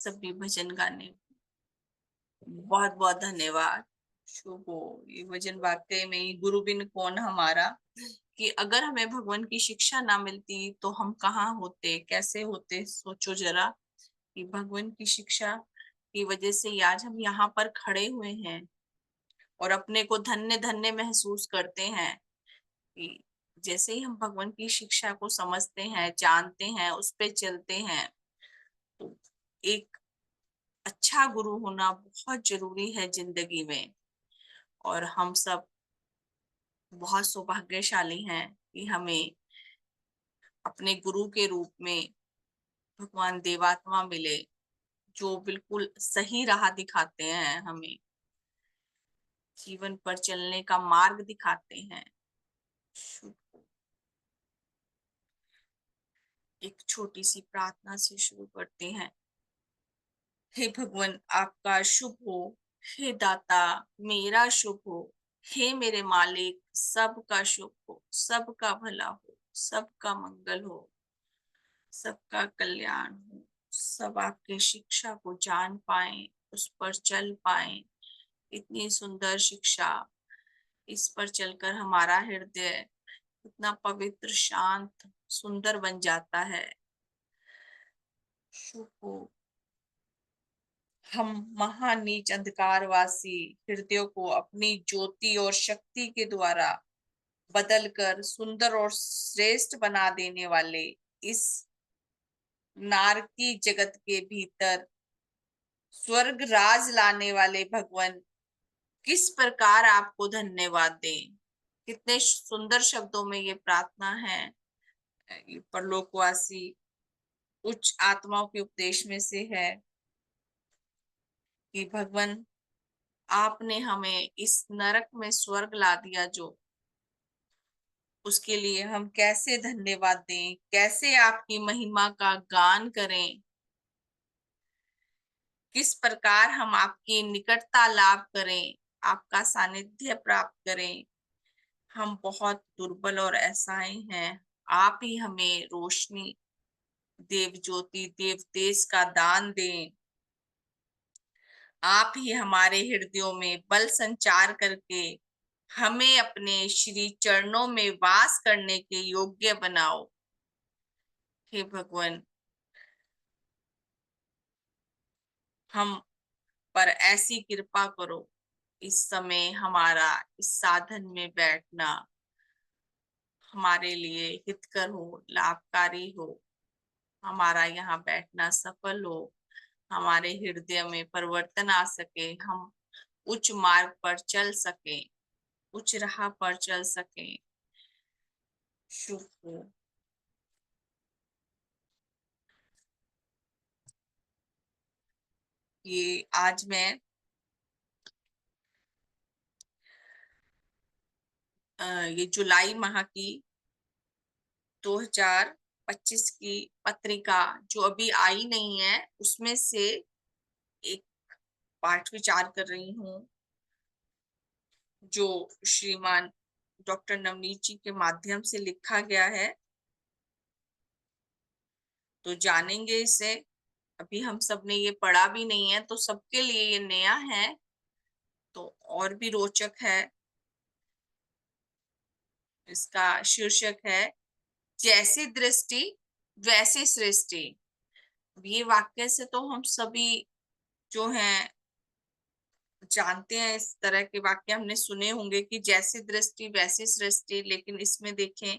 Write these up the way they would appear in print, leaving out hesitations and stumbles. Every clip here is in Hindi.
सभी भजन गाने। बहुत बहुत धन्यवाद। शुभ हो। ये भजन वाकई में ही गुरु बिन कौन हमारा, कि अगर हमें भगवान की शिक्षा ना मिलती तो हम कहाँ होते, कैसे होते। सोचो जरा कि भगवान की शिक्षा की वजह से ही आज हम यहाँ पर खड़े हुए हैं और अपने को धन्य धन्य महसूस करते हैं कि जैसे ही हम भगवान की शिक्षा को समझते हैं, जानते हैं, उस पे चलते हैं, तो एक अच्छा गुरु होना बहुत जरूरी है जिंदगी में। और हम सब बहुत सौभाग्यशाली हैं कि हमें अपने गुरु के रूप में भगवान देवात्मा मिले, जो बिल्कुल सही राह दिखाते हैं, हमें जीवन पर चलने का मार्ग दिखाते हैं। शुभ हो। एक छोटी सी प्रार्थना से शुरू करते हैं। हे भगवान, आपका शुभ हो। हे दाता, मेरा शुभ हो। हे मेरे मालिक, सबका शुभ हो, सबका भला हो, सबका मंगल हो, सबका कल्याण हो। सब आपकी शिक्षा को जान पाए, उस पर चल पाए। इतनी सुंदर शिक्षा, इस पर चलकर हमारा हृदय इतना पवित्र, शांत, सुंदर बन जाता है। शुभ हो। हम महानीच अंधकारवासी हृदयों को अपनी ज्योति और शक्ति के द्वारा बदलकर सुंदर और श्रेष्ठ बना देने वाले इस नारकी जगत के भीतर स्वर्ग राज लाने वाले भगवान, किस प्रकार आपको धन्यवाद दें। कितने सुंदर शब्दों में ये प्रार्थना है। ये परलोकवासी उच्च आत्माओं के उपदेश में से है कि भगवान, आपने हमें इस नरक में स्वर्ग ला दिया, जो उसके लिए हम कैसे धन्यवाद दें, कैसे आपकी महिमा का गान करें, किस प्रकार हम आपकी निकटता लाभ करें, आपका सानिध्य प्राप्त करें। हम बहुत दुर्बल और असहाय हैं। आप ही हमें रोशनी, देव ज्योति, देव तेज का दान दें। आप ही हमारे हृदयों में बल संचार करके हमें अपने श्री चरणों में वास करने के योग्य बनाओ। हे भगवान, हम पर ऐसी कृपा करो, इस समय हमारा इस साधन में बैठना हमारे लिए हितकर हो, लाभकारी हो। हमारा यहाँ बैठना सफल हो, हमारे हृदय में परिवर्तन आ सके, हम उच्च मार्ग पर चल सके, उच्च राह पर चल सके। शुभ हो। ये आज मैं ये जुलाई माह की 2025 की पत्रिका जो अभी आई नहीं है, उसमें से एक पाठ विचार कर रही हूँ, जो श्रीमान डॉक्टर नवनीत जी के माध्यम से लिखा गया है। तो जानेंगे इसे। अभी हम सब ने ये पढ़ा भी नहीं है, तो सबके लिए ये नया है, तो और भी रोचक है। इसका शीर्षक है, जैसी दृष्टि वैसी सृष्टि। ये वाक्य से तो हम सभी जो हैं जानते हैं, इस तरह के वाक्य हमने सुने होंगे कि जैसी दृष्टि वैसी सृष्टि। लेकिन इसमें देखें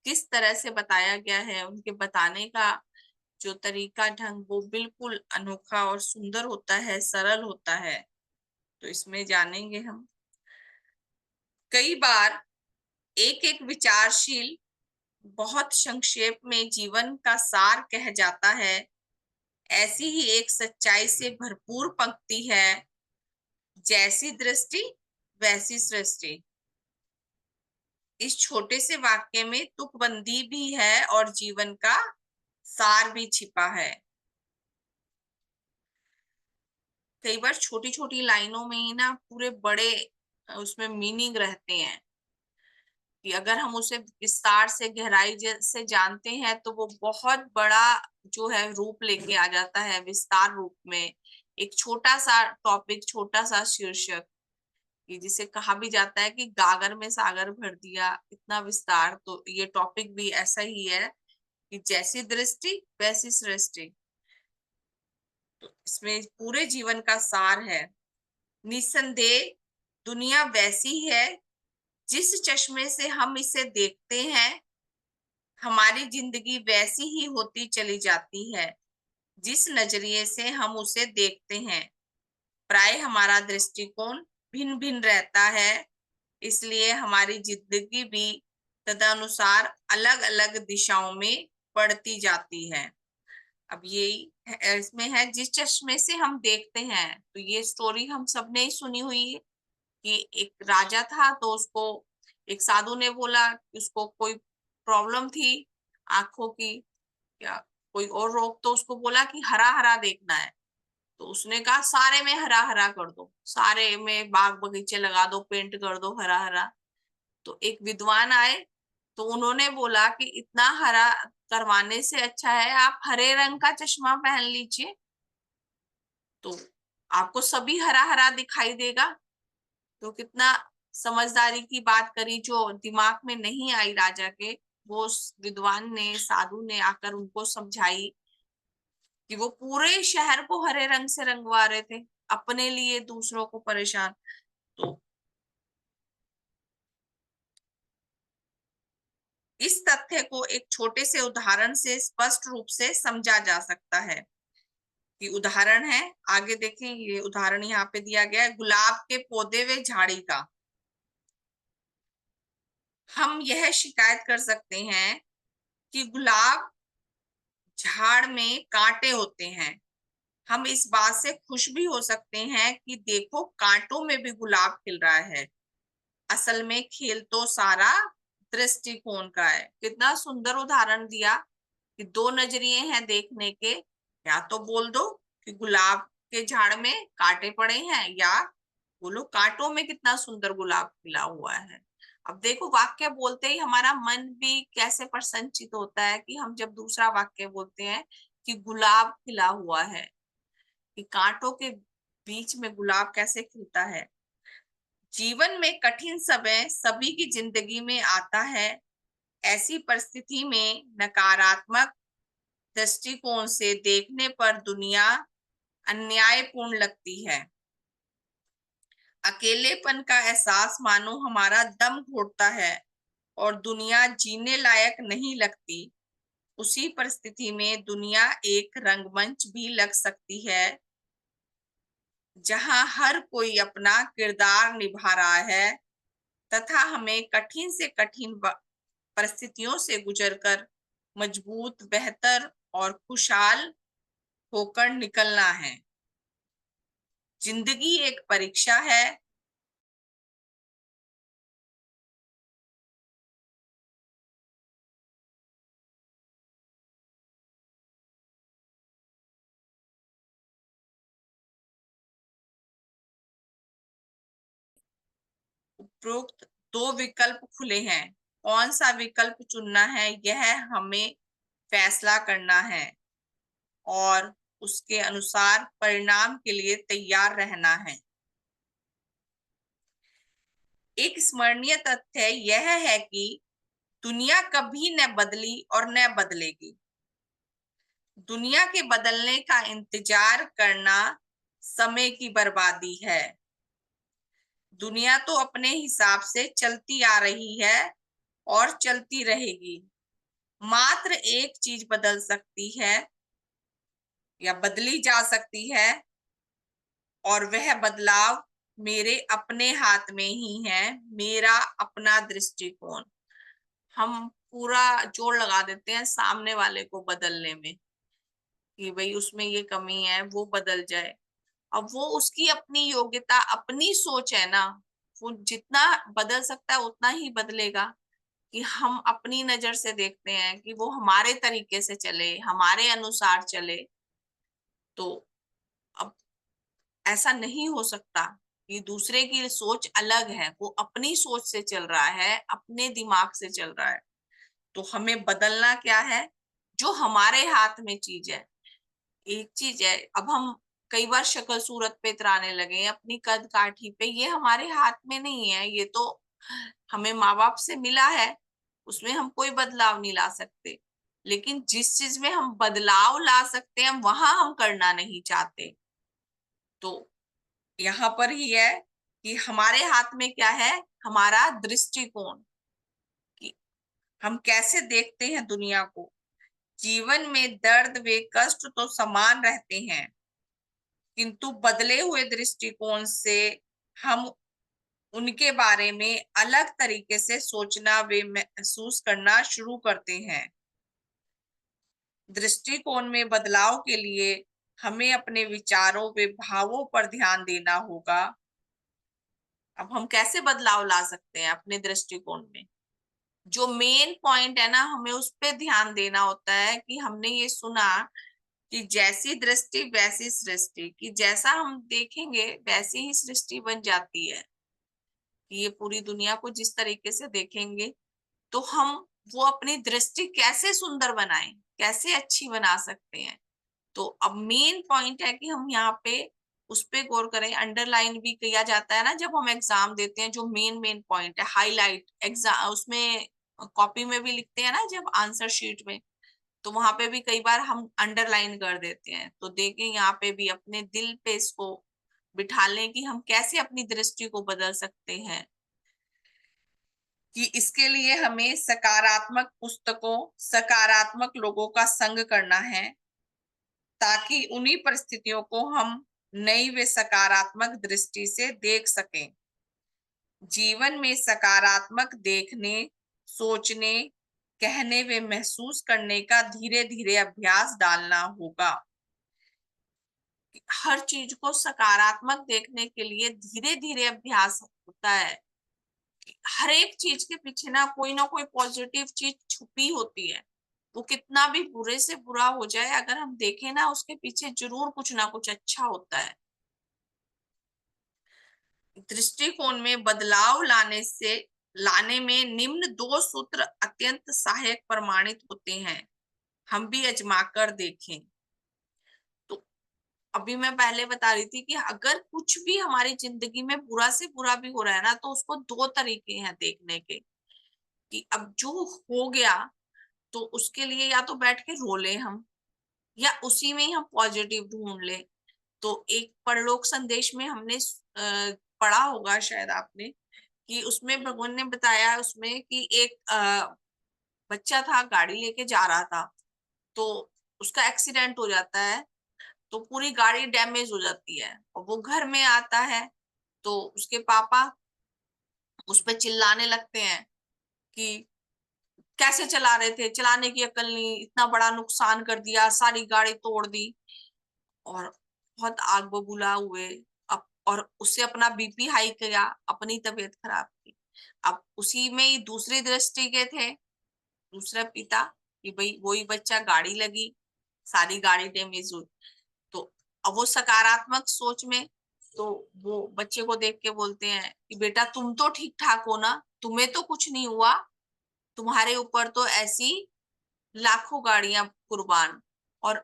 किस तरह से बताया गया है, उनके बताने का जो तरीका, ढंग, वो बिल्कुल अनोखा और सुंदर होता है, सरल होता है। तो इसमें जानेंगे हम। कई बार एक एक विचारशील बहुत संक्षेप में जीवन का सार कह जाता है। ऐसी ही एक सच्चाई से भरपूर पंक्ति है, जैसी दृष्टि वैसी सृष्टि। इस छोटे से वाक्य में तुकबंदी भी है और जीवन का सार भी छिपा है। कई बार छोटी छोटी लाइनों में ही ना पूरे बड़े उसमें मीनिंग रहते हैं कि अगर हम उसे विस्तार से गहराई से जानते हैं तो वो बहुत बड़ा जो है रूप लेके आ जाता है, विस्तार रूप में। एक छोटा सा टॉपिक, छोटा सा शीर्षक, कि जिसे कहा भी जाता है कि गागर में सागर भर दिया, इतना विस्तार। तो ये टॉपिक भी ऐसा ही है कि जैसी दृष्टि वैसी सृष्टि। तो इसमें पूरे जीवन का सार है। निसंदेह दुनिया वैसी है जिस चश्मे से हम इसे देखते हैं, हमारी जिंदगी वैसी ही होती चली जाती है जिस नजरिए से हम उसे देखते हैं। प्राय हमारा दृष्टिकोण भिन्न भिन्न रहता है, इसलिए हमारी जिंदगी भी तदनुसार अलग अलग दिशाओं में बढ़ती जाती है। अब यही इसमें है, जिस चश्मे से हम देखते हैं। तो ये स्टोरी हम सबने ही सुनी हुई है कि एक राजा था, तो उसको एक साधु ने बोला कि उसको कोई प्रॉब्लम थी आंखों की या कोई और रोग, तो उसको बोला कि हरा हरा देखना है। तो उसने कहा सारे में हरा हरा कर दो, सारे में बाग बगीचे लगा दो, पेंट कर दो हरा हरा। तो एक विद्वान आए, तो उन्होंने बोला कि इतना हरा करवाने से अच्छा है आप हरे रंग का चश्मा पहन लीजिए, तो आपको सभी हरा हरा दिखाई देगा। तो कितना समझदारी की बात करी, जो दिमाग में नहीं आई राजा के, वो विद्वान ने, साधु ने आकर उनको समझाई कि वो पूरे शहर को हरे रंग से रंगवा रहे थे, अपने लिए दूसरों को परेशान। तो इस तथ्य को एक छोटे से उदाहरण से स्पष्ट रूप से समझा जा सकता है। कि उदाहरण है, आगे देखें, ये उदाहरण यहाँ पे दिया गया है, गुलाब के पौधे व झाड़ी का। हम यह शिकायत कर सकते हैं कि गुलाब झाड़ में कांटे होते हैं। हम इस बात से खुश भी हो सकते हैं कि देखो कांटों में भी गुलाब खिल रहा है। असल में खेल तो सारा दृष्टिकोण का है। कितना सुंदर उदाहरण दिया कि दो नजरिए हैं देखने के। या तो बोल दो कि गुलाब के झाड़ में कांटे पड़े हैं, या बोलो कांटों में कितना सुंदर गुलाब खिला हुआ है। अब देखो, वाक्य बोलते ही हमारा मन भी कैसे प्रसन्नचित होता है कि हम जब दूसरा वाक्य बोलते हैं कि गुलाब खिला हुआ है, कि कांटों के बीच में गुलाब कैसे खिलता है। जीवन में कठिन समय सभी की जिंदगी में आता है। ऐसी परिस्थिति में नकारात्मक दृष्टिकोण से देखने पर दुनिया अन्यायपूर्ण लगती है। अकेलेपन का एहसास मानो हमारा दम घोटता है और दुनिया जीने लायक नहीं लगती। उसी परिस्थिति में दुनिया एक रंगमंच भी लग सकती है, जहां हर कोई अपना किरदार निभा रहा है तथा हमें कठिन से कठिन परिस्थितियों से गुजरकर मजबूत, बेहतर और खुशहाल होकर निकलना है। जिंदगी एक परीक्षा है। उपरोक्त दो विकल्प खुले हैं। कौन सा विकल्प चुनना है, यह हमें फैसला करना है और उसके अनुसार परिणाम के लिए तैयार रहना है। एक स्मरणीय तथ्य यह है कि दुनिया कभी न बदली और न बदलेगी। दुनिया के बदलने का इंतजार करना समय की बर्बादी है। दुनिया तो अपने हिसाब से चलती आ रही है और चलती रहेगी। मात्र एक चीज बदल सकती है या बदली जा सकती है, और वह बदलाव मेरे अपने हाथ में ही है, मेरा अपना दृष्टिकोण। हम पूरा जोर लगा देते हैं सामने वाले को बदलने में कि भाई उसमें ये कमी है, वो बदल जाए। अब वो उसकी अपनी योग्यता, अपनी सोच है ना, वो जितना बदल सकता है उतना ही बदलेगा। कि हम अपनी नजर से देखते हैं कि वो हमारे तरीके से चले, हमारे अनुसार चले, तो अब ऐसा नहीं हो सकता। ये दूसरे की सोच अलग है, वो अपनी सोच से चल रहा है, अपने दिमाग से चल रहा है। तो हमें बदलना क्या है, जो हमारे हाथ में चीज है। एक चीज है, अब हम कई बार शक्ल सूरत पे इतराने लगे हैं, अपनी कद काठी पे, ये हमारे हाथ में नहीं है, ये तो हमें माँ बाप से मिला है, उसमें हम कोई बदलाव नहीं ला सकते। लेकिन जिस चीज में हम बदलाव ला सकते हैं वहां हम करना नहीं चाहते। तो यहाँ पर ही है कि हमारे हाथ में क्या है, हमारा दृष्टिकोण, कि हम कैसे देखते हैं दुनिया को। जीवन में दर्द व कष्ट तो समान रहते हैं, किंतु बदले हुए दृष्टिकोण से हम उनके बारे में अलग तरीके से सोचना व महसूस करना शुरू करते हैं। दृष्टिकोण में बदलाव के लिए हमें अपने विचारों व भावों पर ध्यान देना होगा। अब हम कैसे बदलाव ला सकते हैं अपने दृष्टिकोण में? जो मेन पॉइंट है ना, हमें उस पे ध्यान देना होता है कि हमने ये सुना कि जैसी दृष्टि वैसी सृष्टि, कि जैसा हम देखेंगे वैसी ही सृष्टि बन जाती है। ये पूरी दुनिया को जिस तरीके से देखेंगे, तो हम वो अपनी दृष्टि कैसे सुंदर बनाएं, कैसे अच्छी बना सकते हैं। तो अब मेन पॉइंट है कि हम यहाँ पे उस पे गौर करें। अंडरलाइन भी किया जाता है ना जब हम एग्जाम देते हैं, जो मेन मेन पॉइंट है, हाईलाइट एग्जाम उसमें कॉपी में भी लिखते हैं ना जब आंसर शीट में, तो वहां पे भी कई बार हम अंडरलाइन कर देते हैं। तो देखें यहाँ पे भी अपने दिल पे इसको बिठा लें कि हम कैसे अपनी दृष्टि को बदल सकते हैं। कि इसके लिए हमें सकारात्मक पुस्तकों, सकारात्मक लोगों का संग करना है, ताकि उन्हीं परिस्थितियों को हम नई व सकारात्मक दृष्टि से देख सकें। जीवन में सकारात्मक देखने, सोचने, कहने व महसूस करने का धीरे धीरे अभ्यास डालना होगा। हर चीज को सकारात्मक देखने के लिए धीरे धीरे अभ्यास होता है। हर एक चीज के पीछे ना कोई पॉजिटिव चीज छुपी होती है। वो कितना भी बुरे से बुरा हो जाए, अगर हम देखें ना, उसके पीछे जरूर कुछ ना कुछ अच्छा होता है। दृष्टिकोण में बदलाव लाने में निम्न 2 सूत्र अत्यंत सहायक प्रमाणित होते हैं, हम भी आजमा कर देखें। तो अभी मैं पहले बता रही थी कि अगर कुछ भी हमारी जिंदगी में बुरा से बुरा भी हो रहा है ना, तो उसको 2 तरीके हैं देखने के। कि अब जो हो गया, तो उसके लिए या तो बैठ के रो ले हम, या उसी में ही हम पॉजिटिव ढूंढ ले। तो एक परलोक संदेश में हमने पढ़ा होगा शायद आपने, कि उसमें भगवान ने बताया उसमें कि एक बच्चा था, गाड़ी लेके जा रहा था, तो उसका एक्सीडेंट हो जाता है, तो पूरी गाड़ी डैमेज हो जाती है, और वो घर में आता है, तो उसके पापा उस पर चिल्लाने लगते हैं कि कैसे चला रहे थे, चलाने की अकल नहीं, इतना बड़ा नुकसान कर दिया, सारी गाड़ी तोड़ दी। और बहुत आग बबूला हुए। अब और उससे अपना बीपी हाई किया, अपनी तबीयत खराब की। अब उसी में ही दूसरी दृष्टि के थे, दूसरा पिता, कि भाई वही बच्चा, गाड़ी लगी, सारी गाड़ी डैमेज हुई। तो अब वो सकारात्मक सोच में, तो वो बच्चे को देख के बोलते हैं कि बेटा तुम तो ठीक ठाक हो ना, तुम्हें तो कुछ नहीं हुआ, तुम्हारे ऊपर तो ऐसी लाखों गाड़ियां कुर्बान। और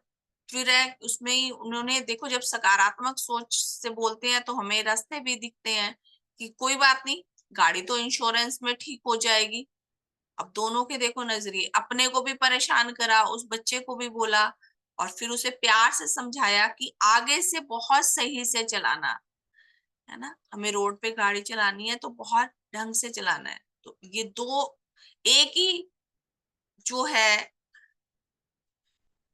फिर है उसमें ही उन्होंने देखो, जब सकारात्मक सोच से बोलते हैं तो हमें रास्ते भी दिखते हैं कि कोई बात नहीं, गाड़ी तो इंश्योरेंस में ठीक हो जाएगी। अब दोनों के देखो नजरिए, अपने को भी परेशान करा, उस बच्चे को भी बोला, और फिर उसे प्यार से समझाया कि आगे से बहुत सही से चलाना है ना, हमें रोड पे गाड़ी चलानी है तो बहुत ढंग से चलाना है। तो ये दो, एक ही जो है,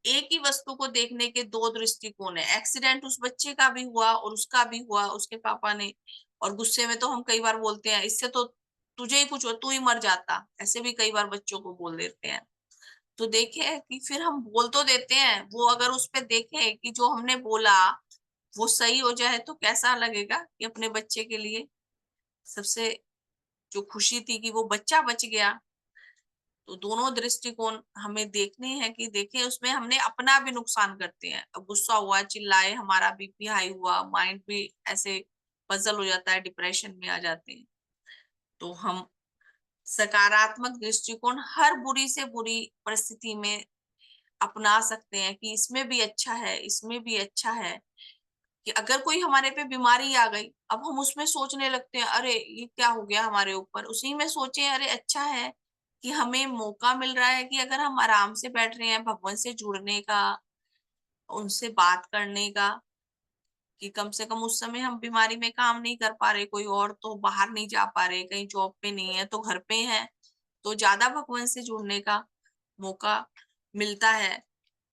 एक ही वस्तु को देखने के 2 दृष्टिकोण है। एक्सीडेंट उस बच्चे का भी हुआ और उसका भी हुआ, उसके पापा ने। और गुस्से में तो हम कई बार बोलते हैं, इससे तो तुझे ही कुछ हो, तू ही मर जाता, ऐसे भी कई बार बच्चों को बोल देते हैं। तो देखे कि फिर हम बोल तो देते हैं, वो अगर उस पे देखे कि जो हमने बोला वो सही हो जाए, तो कैसा लगेगा कि अपने बच्चे के लिए सबसे जो खुशी थी कि वो बच्चा बच गया। तो दोनों दृष्टिकोण हमें देखने हैं कि देखें उसमें हमने अपना भी नुकसान करते हैं। अब गुस्सा हुआ, चिल्लाए, हमारा बीपी हाई हुआ, माइंड भी ऐसे पजल हो जाता है, डिप्रेशन में आ जाते हैं। तो हम सकारात्मक दृष्टिकोण हर बुरी से बुरी परिस्थिति में अपना सकते हैं कि इसमें भी अच्छा है, इसमें भी अच्छा है। कि अगर कोई हमारे पे बीमारी आ गई, अब हम उसमें सोचने लगते हैं, अरे ये क्या हो गया हमारे ऊपर, उसी में सोचे अरे अच्छा है कि हमें मौका मिल रहा है कि अगर हम आराम से बैठ रहे हैं भगवान से जुड़ने का, उनसे बात करने का, कि कम से कम उस समय हम बीमारी में काम नहीं कर पा रहे, कोई और तो बाहर नहीं जा पा रहे, कहीं जॉब पे नहीं है तो घर पे है, तो ज्यादा भगवान से जुड़ने का मौका मिलता है।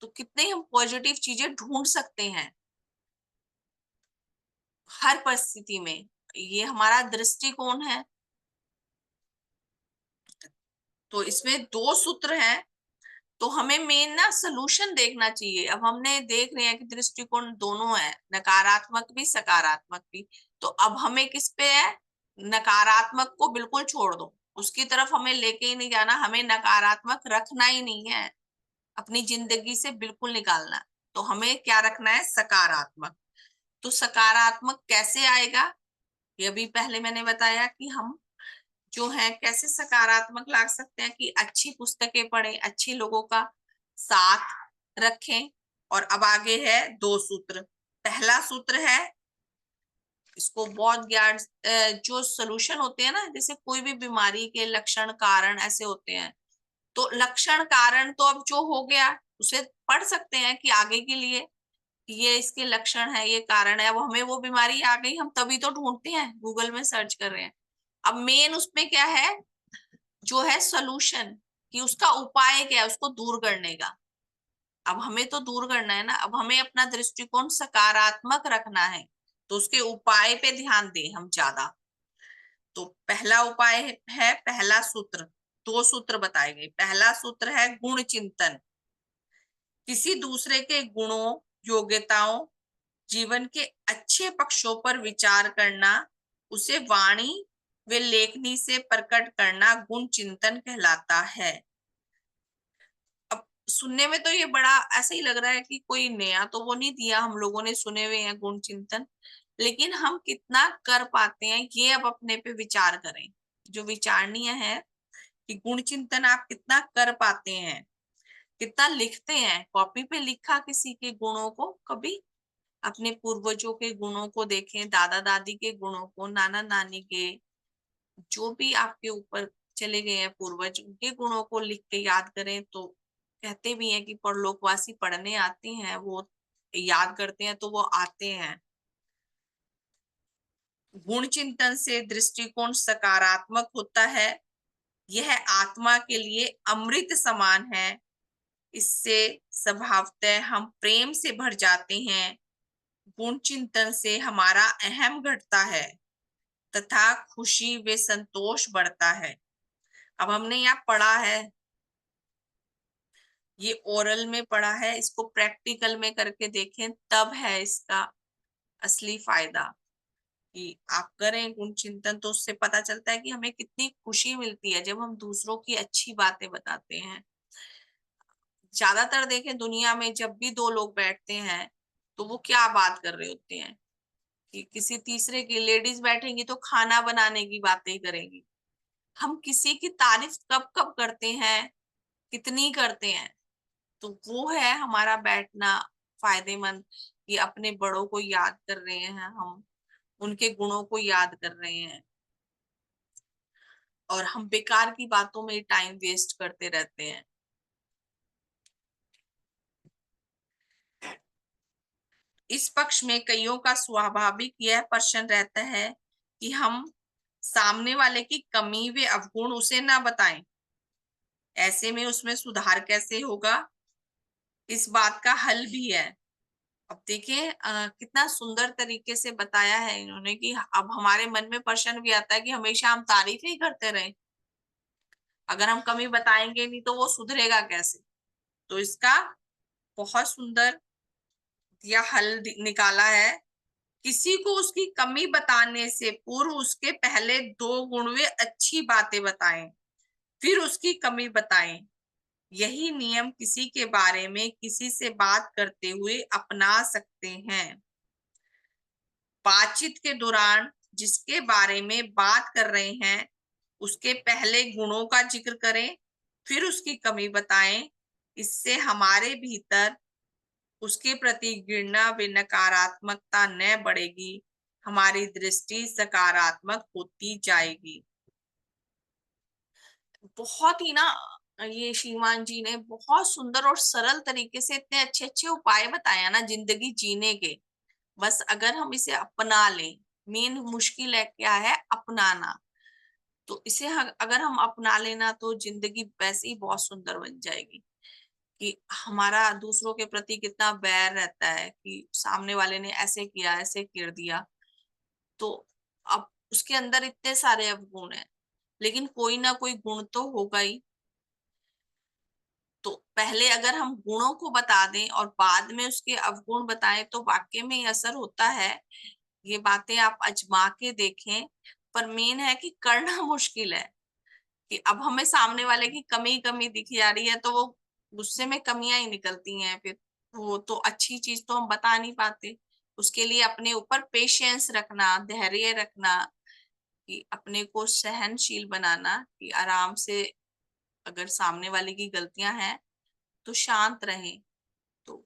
तो कितने हम पॉजिटिव चीजें ढूंढ सकते हैं हर परिस्थिति में। ये हमारा दृष्टिकोण है। तो इसमें 2 सूत्र हैं, तो हमें मेन ना सॉल्यूशन देखना चाहिए। अब हमने देख रहे हैं कि दृष्टिकोण दोनों है, नकारात्मक भी सकारात्मक भी। तो अब हमें किस पे है, नकारात्मक को बिल्कुल छोड़ दो, उसकी तरफ हमें लेके ही नहीं जाना, हमें नकारात्मक रखना ही नहीं है, अपनी जिंदगी से बिल्कुल निकालना। तो हमें क्या रखना है, सकारात्मक। तो सकारात्मक कैसे आएगा, ये अभी पहले मैंने बताया कि हम जो है कैसे सकारात्मक ला सकते हैं कि अच्छी पुस्तकें पढ़ें, अच्छे लोगों का साथ रखें। और अब आगे है 2 सूत्र। पहला सूत्र है, इसको बहुत ज्ञान जो सॉल्यूशन होते हैं ना, जैसे कोई भी बीमारी के लक्षण कारण ऐसे होते हैं, तो लक्षण कारण तो अब जो हो गया उसे पढ़ सकते हैं कि आगे के लिए ये इसके लक्षण है, ये कारण है। अब हमें वो बीमारी आ गई, हम तभी तो ढूंढते हैं, गूगल में सर्च कर रहे हैं। अब मेन उसमें क्या है, जो है सॉल्यूशन, कि उसका उपाय क्या है उसको दूर करने का। अब हमें तो दूर करना है ना, अब हमें अपना दृष्टिकोण सकारात्मक रखना है, तो उसके उपाय पे ध्यान दें हम ज्यादा। तो पहला उपाय है, पहला सूत्र, 2 सूत्र बताए गए। पहला सूत्र है गुण चिंतन। किसी दूसरे के गुणों, योग्यताओं, जीवन के अच्छे पक्षों पर विचार करना, उसे वाणी व लेखनी से प्रकट करना गुण चिंतन कहलाता है। अब सुनने में तो ये बड़ा ऐसा ही लग रहा है कि कोई नया तो वो नहीं दिया, हम लोगों ने सुने हुए हैं गुण चिंतन, लेकिन हम कितना कर पाते हैं ये अब अपने पे विचार करें। जो विचारणीय है कि गुण चिंतन आप कितना कर पाते हैं, कितना लिखते हैं, कॉपी पे लिखा किसी के गुणों को कभी, अपने पूर्वजों के गुणों को देखें, दादा दादी के गुणों को, नाना नानी के, जो भी आपके ऊपर चले गए हैं पूर्वज, उनके गुणों को लिख के याद करें। तो कहते भी हैं कि परलोकवासी पढ़ने आते हैं, वो याद करते हैं तो वो आते हैं। गुण चिंतन से दृष्टिकोण सकारात्मक होता है। यह आत्मा के लिए अमृत समान है। इससे स्वभावतः हम प्रेम से भर जाते हैं। गुण चिंतन से हमारा अहम घटता है तथा खुशी व संतोष बढ़ता है। अब हमने यहाँ पढ़ा है, ये ओरल में पढ़ा है, इसको प्रैक्टिकल में करके देखें, तब है इसका असली फायदा। कि आप करें गुण चिंतन तो उससे पता चलता है कि हमें कितनी खुशी मिलती है जब हम दूसरों की अच्छी बातें बताते हैं। ज्यादातर देखें दुनिया में, जब भी 2 लोग बैठते हैं तो वो क्या बात कर रहे होते हैं, कि किसी तीसरे की, लेडीज बैठेंगी तो खाना बनाने की बातें करेंगी। हम किसी की तारीफ कब कब करते हैं, कितनी करते हैं। तो वो है हमारा बैठना फायदेमंद, कि अपने बड़ों को याद कर रहे हैं हम, उनके गुणों को याद कर रहे हैं, और हम बेकार की बातों में टाइम वेस्ट करते रहते हैं। इस पक्ष में कईयों का स्वाभाविक यह प्रश्न रहता है कि हम सामने वाले की कमी व अवगुण उसे ना बताएं, ऐसे में उसमें सुधार कैसे होगा। इस बात का हल भी है। अब देखिए कितना सुंदर तरीके से बताया है इन्होंने, कि अब हमारे मन में प्रश्न भी आता है कि हमेशा हम तारीफ ही करते रहें, अगर हम कमी बताएंगे नहीं तो वो सुधरेगा कैसे। तो इसका बहुत सुंदर या हल निकाला है। किसी को उसकी कमी बताने से पूर्व उसके पहले 2 गुण व अच्छी बातें बताएं, फिर उसकी कमी बताएं। यही नियम किसी के बारे में किसी से बात करते हुए अपना सकते हैं। बातचीत के दौरान जिसके बारे में बात कर रहे हैं उसके पहले गुणों का जिक्र करें, फिर उसकी कमी बताएं। इससे हमारे भीतर उसके प्रति घृणा व नकारात्मकता न बढ़ेगी, हमारी दृष्टि सकारात्मक होती जाएगी। बहुत ही ना, ये श्रीमान जी ने बहुत सुंदर और सरल तरीके से इतने अच्छे अच्छे उपाय बताया ना जिंदगी जीने के। बस अगर हम इसे अपना लें, मेन मुश्किल है क्या है, अपनाना। तो इसे अगर हम अपना लेना तो जिंदगी वैसे ही बहुत सुंदर बन जाएगी। कि हमारा दूसरों के प्रति कितना बैर रहता है कि सामने वाले ने ऐसे किया, ऐसे कर दिया, तो अब उसके अंदर इतने सारे अवगुण हैं, लेकिन कोई ना कोई गुण तो होगा ही। तो पहले अगर हम गुणों को बता दें और बाद में उसके अवगुण बताएं तो वाकई में ही असर होता है। ये बातें आप आजमा के देखें। पर मेन है कि करना मुश्किल है कि अब हमें सामने वाले की कमी कमी दिखी जा रही है तो वो गुस्से में कमियां ही निकलती हैं। फिर वो तो अच्छी चीज तो हम बता नहीं पाते। उसके लिए अपने ऊपर पेशेंस रखना, धैर्य रखना, कि अपने को सहनशील बनाना, कि आराम से अगर सामने वाले की गलतियां हैं तो शांत रहें। तो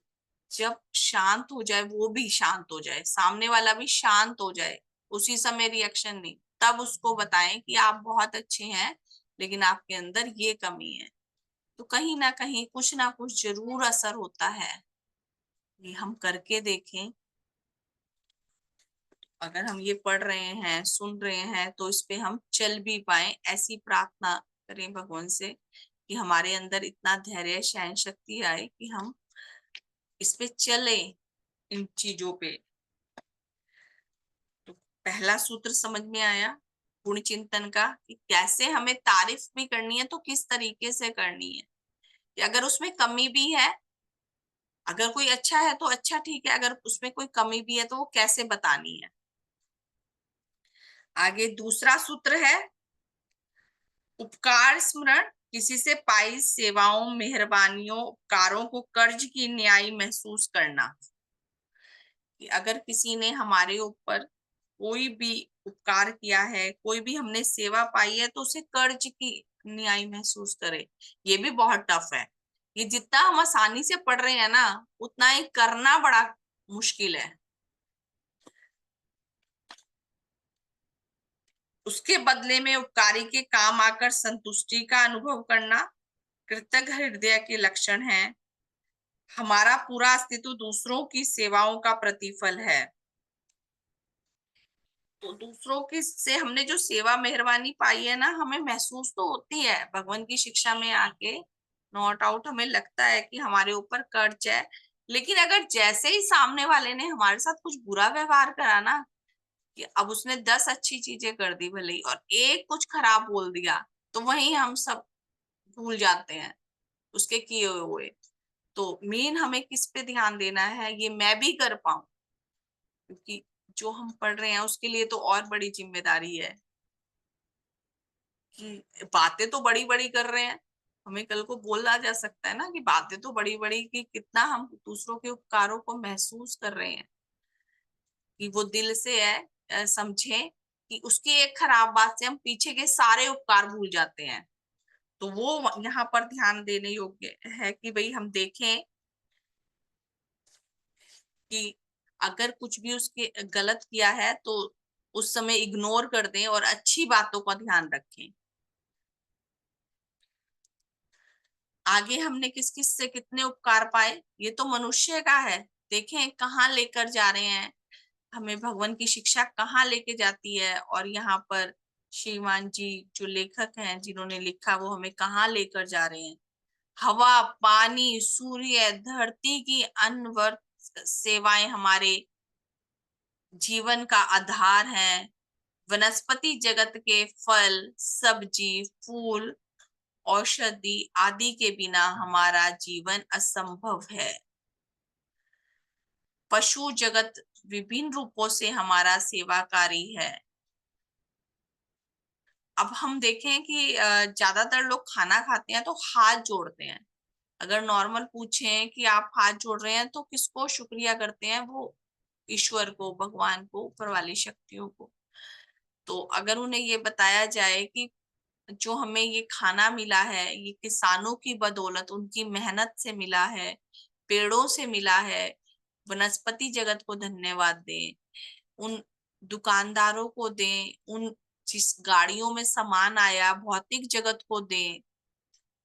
जब शांत हो जाए, वो भी शांत हो जाए, सामने वाला भी शांत हो जाए, उसी समय रिएक्शन नहीं, तब उसको बताएं कि आप बहुत अच्छे हैं लेकिन आपके अंदर ये कमी है। तो कहीं ना कहीं कुछ ना कुछ जरूर असर होता है। ये हम करके देखें। अगर हम ये पढ़ रहे हैं, सुन रहे हैं, तो इस पे हम चल भी पाए, ऐसी प्रार्थना करें भगवान से कि हमारे अंदर इतना धैर्य, सहन शक्ति आए कि हम इस पे चले, इन चीजों पे। तो पहला सूत्र समझ में आया गुण चिंतन का, कि कैसे हमें तारीफ भी करनी है तो किस तरीके से करनी है, कि अगर उसमें कमी भी है, अगर कोई अच्छा है तो अच्छा ठीक है, अगर उसमें कोई कमी भी है तो वो कैसे बतानी है। आगे दूसरा सूत्र है उपकार स्मरण, किसी से पाई सेवाओं, मेहरबानियों, उपकारों को कर्ज की न्याय महसूस करना। कि अगर किसी ने हमारे ऊपर कोई भी उपकार किया है, कोई भी हमने सेवा पाई है, तो उसे कर्ज की न्याय महसूस करे। ये भी बहुत टफ है। ये जितना हम आसानी से पढ़ रहे हैं ना, उतना ही करना बड़ा मुश्किल है। उसके बदले में उपकारी के काम आकर संतुष्टि का अनुभव करना कृतज्ञ हृदय के लक्षण है। हमारा पूरा अस्तित्व दूसरों की सेवाओं का प्रतिफल है। तो दूसरों की से हमने जो सेवा मेहरबानी पाई है ना, हमें महसूस तो होती है भगवान की शिक्षा में आके, नो डाउट हमें लगता है कि हमारे ऊपर कर्ज है। लेकिन अगर जैसे ही सामने वाले ने हमारे साथ कुछ बुरा व्यवहार करा ना, कि अब उसने 10 अच्छी चीजें कर दी भले ही, और एक कुछ खराब बोल दिया, तो वहीं हम सब भूल जाते हैं उसके किए हुए। तो मेन हमें किस पे ध्यान देना है, ये मैं भी कर पाऊं, क्योंकि जो हम पढ़ रहे हैं उसके लिए तो और बड़ी जिम्मेदारी है। कि बातें तो बड़ी बड़ी कर रहे हैं, हमें कल को बोला जा सकता है ना कि बातें तो बड़ी बड़ी, कि कितना हम दूसरों के उपकारों को महसूस कर रहे हैं, कि वो दिल से है, समझें कि उसकी एक खराब बात से हम पीछे के सारे उपकार भूल जाते हैं। तो वो यहाँ पर ध्यान देने योग्य है कि भाई हम देखें कि अगर कुछ भी उसके गलत किया है तो उस समय इग्नोर कर दें और अच्छी बातों का ध्यान रखें। आगे हमने किस किस से कितने उपकार पाए, ये तो मनुष्य का है। देखें कहाँ लेकर जा रहे हैं, हमें भगवान की शिक्षा कहाँ लेके जाती है, और यहाँ पर श्रीमान जी जो लेखक हैं जिन्होंने लिखा, वो हमें कहाँ लेकर जा रहे हैं। हवा, पानी, सूर्य, धरती की अनवरत सेवाएं हमारे जीवन का आधार हैं। वनस्पति जगत के फल, सब्जी, फूल, औषधि आदि के बिना हमारा जीवन असंभव है। पशु जगत विभिन्न रूपों से हमारा सेवाकारी है। अब हम देखें कि ज्यादातर लोग खाना खाते हैं तो हाथ जोड़ते हैं। अगर नॉर्मल पूछें कि आप हाथ जोड़ रहे हैं तो किसको शुक्रिया करते हैं, वो ईश्वर को, भगवान को, ऊपर वाली शक्तियों को। तो अगर उन्हें ये बताया जाए कि जो हमें ये खाना मिला है, ये किसानों की बदौलत, उनकी मेहनत से मिला है, पेड़ों से मिला है, वनस्पति जगत को धन्यवाद दें, उन दुकानदारों को दें, उन जिस गाड़ियों में सामान आया भौतिक जगत को दें,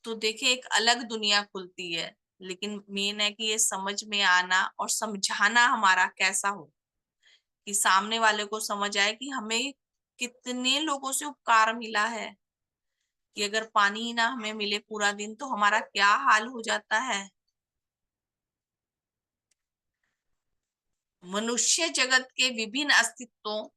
तो देखिए एक अलग दुनिया खुलती है। लेकिन मेन है कि ये समझ में आना और समझाना हमारा कैसा हो, कि सामने वाले को समझ आए कि हमें कितने लोगों से उपकार मिला है, कि अगर पानी ही ना हमें मिले पूरा दिन तो हमारा क्या हाल हो जाता है। मनुष्य जगत के विभिन्न अस्तित्वों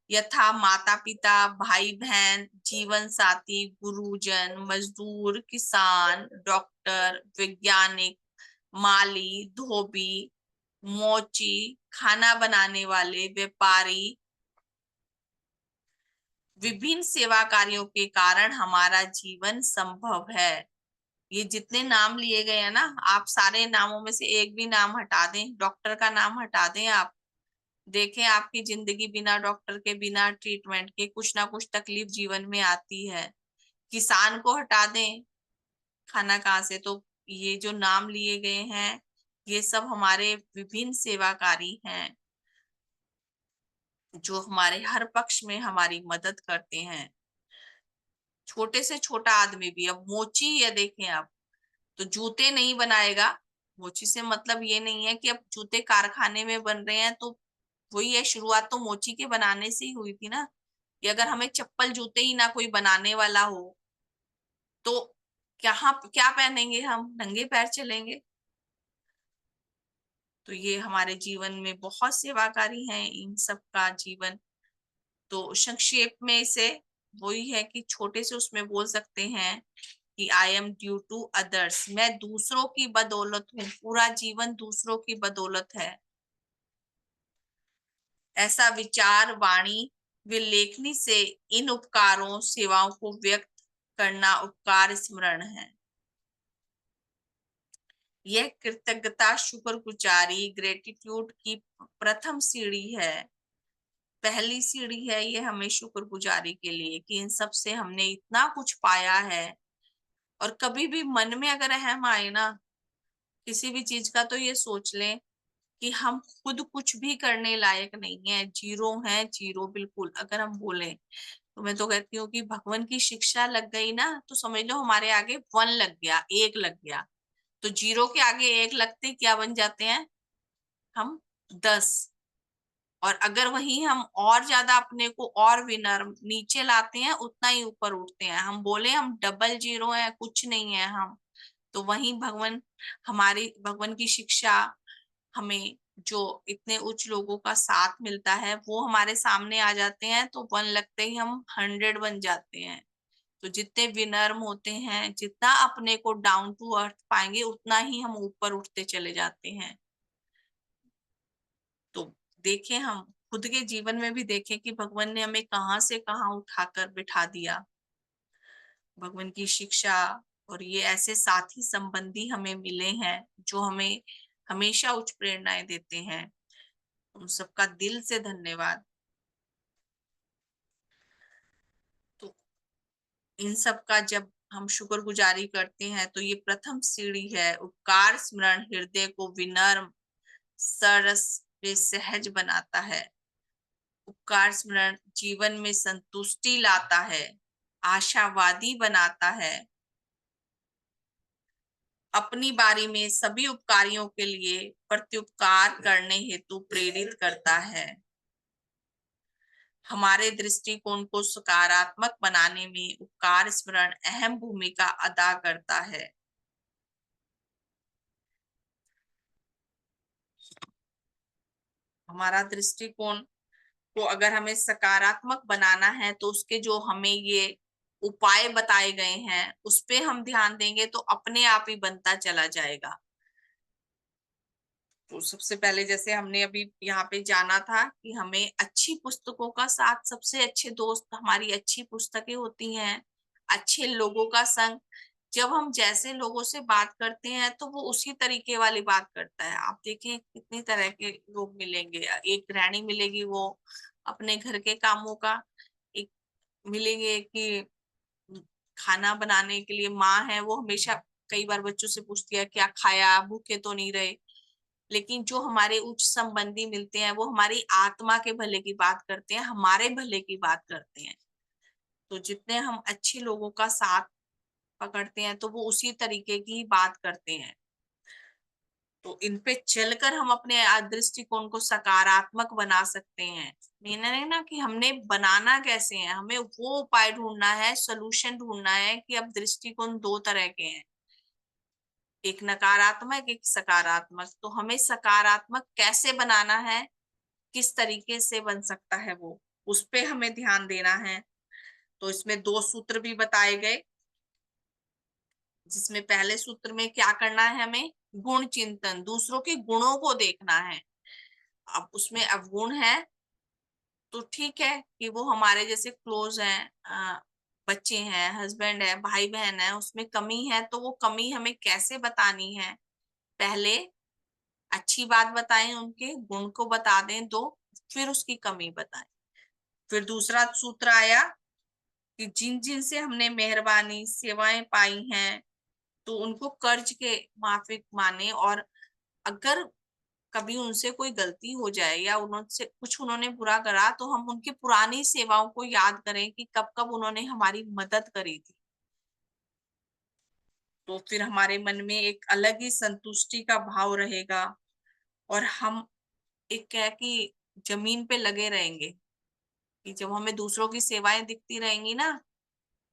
यथा माता पिता, भाई बहन, जीवन साथी, गुरुजन, मजदूर, किसान, डॉक्टर, वैज्ञानिक, माली, धोबी, मोची, खाना बनाने वाले, व्यापारी, विभिन्न सेवा कार्यों के कारण हमारा जीवन संभव है। ये जितने नाम लिए गए हैं ना, आप सारे नामों में से एक भी नाम हटा दें, डॉक्टर का नाम हटा दें, आप देखें आपकी जिंदगी बिना डॉक्टर के, बिना ट्रीटमेंट के कुछ ना कुछ तकलीफ जीवन में आती है। किसान को हटा दें, खाना कहाँ से, तो ये जो नाम लिए गए हैं ये सब हमारे विभिन्न सेवाकारी हैं, जो हमारे हर पक्ष में हमारी मदद करते हैं। छोटे से छोटा आदमी भी, अब मोची ये देखें आप, तो जूते नहीं बनाएगा। मोची से मतलब ये नहीं है कि अब जूते कारखाने में बन रहे हैं, तो वही है, शुरुआत तो मोची के बनाने से ही हुई थी ना, कि अगर हमें चप्पल जूते ही ना कोई बनाने वाला हो तो क्या पहनेंगे, हम नंगे पैर चलेंगे। तो ये हमारे जीवन में बहुत सेवाकारी हैं इन सब का जीवन। तो संक्षेप में इसे वही है कि छोटे से उसमें बोल सकते हैं कि I am due to others, मैं दूसरों की बदौलत हूँ, पूरा जीवन दूसरों की बदौलत है। ऐसा विचार, वाणी व लेखनी से इन उपकारों सेवाओं को व्यक्त करना उपकार स्मरण है। यह कृतज्ञता, शुक्रगुजारी, ग्रेटिट्यूड की प्रथम सीढ़ी है। पहली सीढ़ी है ये हमें शुक्रगुजारी के लिए, कि इन सब से हमने इतना कुछ पाया है। और कभी भी मन में अगर अहम आए ना किसी भी चीज का, तो ये सोच लें कि हम खुद कुछ भी करने लायक नहीं है, जीरो है, जीरो बिल्कुल। अगर हम बोले तो मैं तो कहती हूँ कि भगवान की शिक्षा लग गई ना, तो समझ लो हमारे आगे 1 लग गया, 1 लग गया। तो जीरो के आगे 1 लगते क्या बन जाते हैं हम? 10। और अगर वही हम और ज्यादा अपने को और विनम्र नीचे लाते हैं, उतना ही ऊपर उठते हैं। हम बोले हम डबल जीरो है, कुछ नहीं है हम, तो वही भगवान की शिक्षा हमें, जो इतने उच्च लोगों का साथ मिलता है, वो हमारे सामने आ जाते हैं, तो 1 लगते ही हम 100 बन जाते हैं। तो जितने विनम्र होते हैं, जितना अपने को डाउन टू अर्थ पाएंगे, उतना ही हम ऊपर उठते चले जाते हैं। तो देखें, हम खुद के जीवन में भी देखें कि भगवान ने हमें कहाँ से कहाँ उठाकर बिठा दिया। भगवान की शिक्षा और ये ऐसे साथी संबंधी हमें मिले हैं जो हमें हमेशा उच्च प्रेरणाएं देते हैं। उन सबका दिल से धन्यवाद। तो इन सब का जब हम शुक्रगुजारी करते हैं, तो ये प्रथम सीढ़ी है। उपकार स्मरण हृदय को विनम्र, सरस व सहज बनाता है। उपकार स्मरण जीवन में संतुष्टि लाता है, आशावादी बनाता है, अपनी बारी में सभी उपकारियों के लिए प्रत्युपकार करने हेतु प्रेरित करता है। हमारे दृष्टिकोण को सकारात्मक बनाने में उपकार स्मरण अहम भूमिका अदा करता है। हमारा दृष्टिकोण को अगर हमें सकारात्मक बनाना है, तो उसके जो हमें ये उपाय बताए गए हैं उस पे हम ध्यान देंगे, तो अपने आप ही बनता चला जाएगा। तो सबसे पहले जैसे हमने अभी यहाँ पे जाना था कि हमें अच्छी पुस्तकों का साथ, सबसे अच्छे दोस्त हमारी अच्छी पुस्तकें होती हैं, अच्छे लोगों का संग, जब हम जैसे लोगों से बात करते हैं तो वो उसी तरीके वाली बात करता है। आप देखें कितनी तरह के लोग मिलेंगे। एक गृहिणी मिलेगी, वो अपने घर के कामों का, एक मिलेंगे कि खाना बनाने के लिए माँ है, वो हमेशा कई बार बच्चों से पूछती है क्या खाया, भूखे तो नहीं रहे। लेकिन जो हमारे उच्च संबंधी मिलते हैं वो हमारी आत्मा के भले की बात करते हैं, हमारे भले की बात करते हैं। तो जितने हम अच्छे लोगों का साथ पकड़ते हैं तो वो उसी तरीके की बात करते हैं। तो इन पे चलकर हम अपने दृष्टिकोण को सकारात्मक बना सकते हैं। मैंने ना कि हमने बनाना कैसे है, हमें वो उपाय ढूंढना है, सोल्यूशन ढूंढना है कि अब दृष्टिकोण दो तरह के हैं, एक नकारात्मक एक सकारात्मक। तो हमें सकारात्मक कैसे बनाना है, किस तरीके से बन सकता है वो, उस पे हमें ध्यान देना है। तो इसमें 2 सूत्र भी बताए गए, जिसमें पहले सूत्र में क्या करना है हमें, गुण चिंतन, दूसरों के गुणों को देखना है। अब उसमें अवगुण है तो ठीक है कि वो हमारे जैसे क्लोज हैं, बच्चे हैं, हस्बैंड है, भाई बहन है, उसमें कमी है तो वो कमी हमें कैसे बतानी है। पहले अच्छी बात बताएं, उनके गुण को बता दें दो, फिर उसकी कमी बताएं। फिर दूसरा सूत्र आया कि जिन जिन से हमने मेहरबानी सेवाएं पाई हैं तो उनको कर्ज के माफिक माने, और अगर कभी उनसे कोई गलती हो जाए या उनसे कुछ उन्होंने बुरा करा तो हम उनकी पुरानी सेवाओं को याद करें कि कब कब उन्होंने हमारी मदद करी थी। तो फिर हमारे मन में एक अलग ही संतुष्टि का भाव रहेगा, और हम एक क्या है कि जमीन पे लगे रहेंगे, कि जब हमें दूसरों की सेवाएं दिखती रहेंगी ना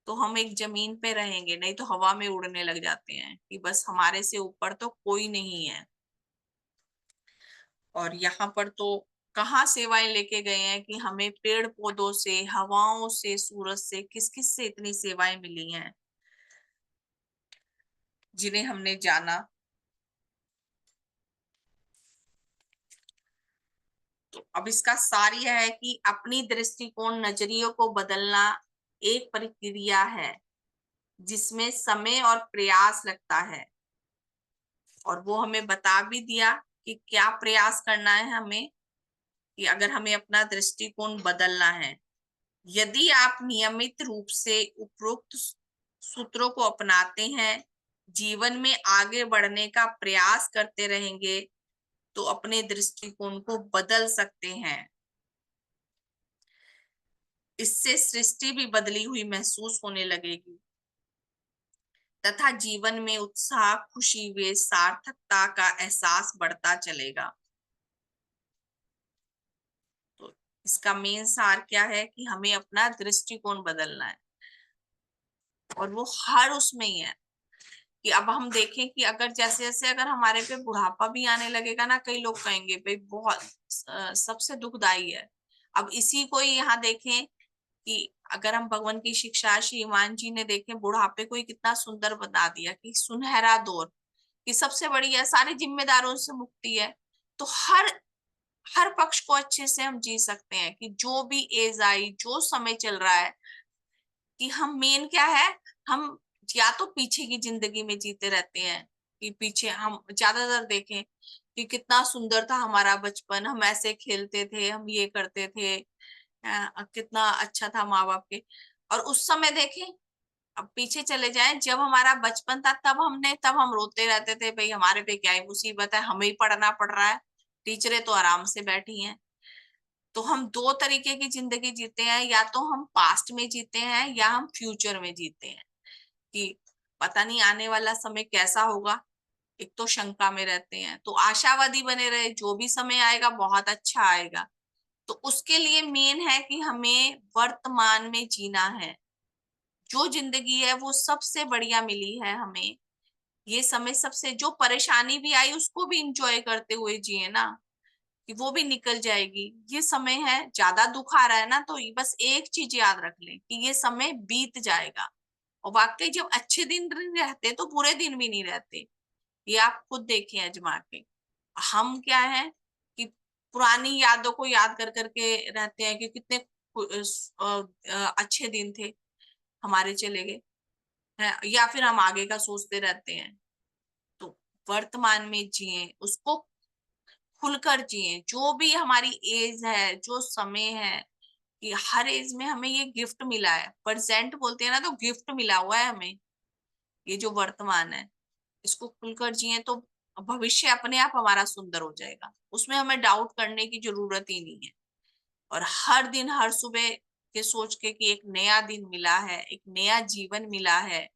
तो हम एक जमीन पे रहेंगे, नहीं तो हवा में उड़ने लग जाते हैं कि बस हमारे से ऊपर तो कोई नहीं है। और यहाँ पर तो कहाँ सेवाएं लेके गए हैं कि हमें पेड़ पौधों से, हवाओं से, सूरज से, किस किस से इतनी सेवाएं मिली हैं जिन्हें हमने जाना। तो अब इसका सार यह है कि अपनी दृष्टिकोण, नजरियों को बदलना एक प्रक्रिया है जिसमें समय और प्रयास लगता है। और वो हमें बता भी दिया कि क्या प्रयास करना है हमें, कि अगर हमें अपना दृष्टिकोण बदलना है, यदि आप नियमित रूप से उपरोक्त सूत्रों को अपनाते हैं, जीवन में आगे बढ़ने का प्रयास करते रहेंगे, तो अपने दृष्टिकोण को बदल सकते हैं। इससे सृष्टि भी बदली हुई महसूस होने लगेगी तथा जीवन में उत्साह, खुशी व सार्थकता का एहसास बढ़ता चलेगा। तो इसका मेन सार क्या है कि हमें अपना दृष्टिकोण बदलना है, और वो हर उसमें ही है। कि अब हम देखें कि अगर जैसे जैसे अगर हमारे पे बुढ़ापा भी आने लगेगा ना, कई लोग कहेंगे भाई बहुत सबसे दुखदाई है। अब इसी को ही यहाँ देखें कि अगर हम भगवान की शिक्षा, श्री हनुमान जी ने देखें बुढ़ापे को ही कितना सुंदर बता दिया कि सुनहरा दौर, कि सबसे बड़ी है, सारी जिम्मेदारों से मुक्ति है। तो हर हर पक्ष को अच्छे से हम जी सकते हैं कि जो भी एज आई, जो समय चल रहा है, कि हम मेन क्या है, हम या तो पीछे की जिंदगी में जीते रहते हैं, कि पीछे हम ज्यादातर देखें कि कितना सुंदर था हमारा बचपन, हम ऐसे खेलते थे, हम ये करते थे, कितना अच्छा था माँ बाप के। और उस समय देखें, अब पीछे चले जाएं, जब हमारा बचपन था तब हम रोते रहते थे, भाई हमारे पे क्या ही मुसीबत है, हमें ही पढ़ना पड़ रहा है, टीचरें तो आराम से बैठी हैं। तो हम दो तरीके की जिंदगी जीते हैं, या तो हम पास्ट में जीते हैं या हम फ्यूचर में जीते हैं, कि पता नहीं आने वाला समय कैसा होगा। एक तो शंका में रहते हैं, तो आशावादी बने रहे, जो भी समय आएगा बहुत अच्छा आएगा। तो उसके लिए मेन है कि हमें वर्तमान में जीना है। जो जिंदगी है वो सबसे बढ़िया मिली है हमें, ये समय सबसे, जो परेशानी भी आई उसको भी इंजॉय करते हुए जिए ना, कि वो भी निकल जाएगी। ये समय है, ज्यादा दुख आ रहा है ना, तो बस एक चीज याद रख लें कि ये समय बीत जाएगा। और वाकई जब अच्छे दिन रहते तो बुरे दिन भी नहीं रहते। ये आप खुद देखें आजमा के। हम क्या है कि पुरानी यादों को याद कर करके रहते हैं कि कितने अच्छे दिन थे हमारे चले गए। है, या फिर हम आगे का सोचते रहते हैं। तो वर्तमान में जिए, उसको खुलकर जिए। जो भी हमारी एज है, जो समय है, कि हर एज में हमें ये गिफ्ट मिला है, प्रेजेंट बोलते हैं ना, तो गिफ्ट मिला हुआ है हमें, ये जो वर्तमान है, इसको खुलकर जिए तो भविष्य अपने आप हमारा सुंदर हो जाएगा। उसमें हमें डाउट करने की जरूरत ही नहीं है। और हर दिन, हर सुबह के सोच के कि एक नया दिन मिला है, एक नया जीवन मिला है,